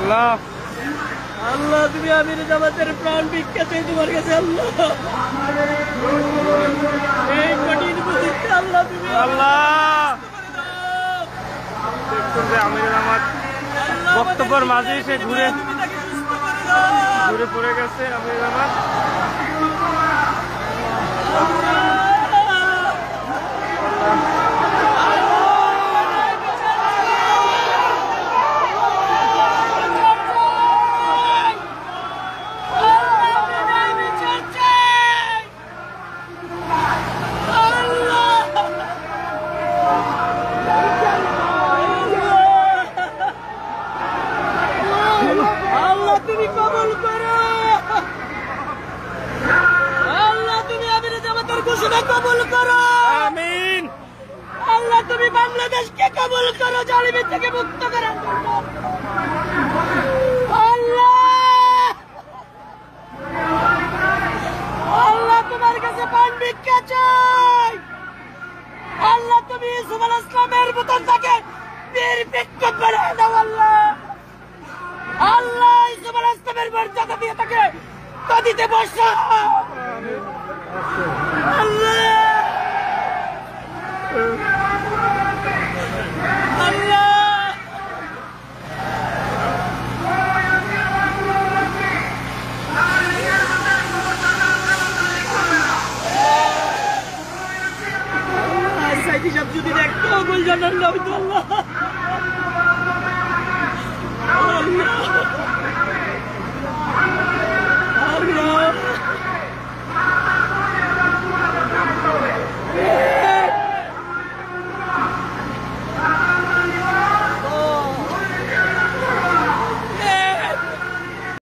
আল্লাহ আল্লাহ তুমি আমির জামাতের প্রাণ ভিক্ষা চাই তোমার কাছে আল্লাহ। এই কঠিন মুহূর্তে আল্লাহ তুমি আল্লাহ দেখুন যে আমির জামাত বক্তব্যের মাঝে সে ঘুরে পড়ে গেছে আমির জামাত। তুমি কবুল করো আল্লাহ, তুমি আমির জামাতের ঘোষণা কবুল করো আমিন। আল্লাহ তুমি বাংলাদেশকে কবুল করো, জালিমের থেকে মুক্ত করো আল্লাহ। আল্লাহ তোমার কাছে প্রাণ ভিক্ষা চাই আল্লাহ, তুমি ইউসুফ আলাইহিস সালামের মতন তাকে বীর বিক্রম বানায় দাও আল্লাহ। আল্লাহ ইউসুফ আলাইহিস সালামের মর্যাদা দিয়ে তাকে নদীতে বসাও আল্লাহ।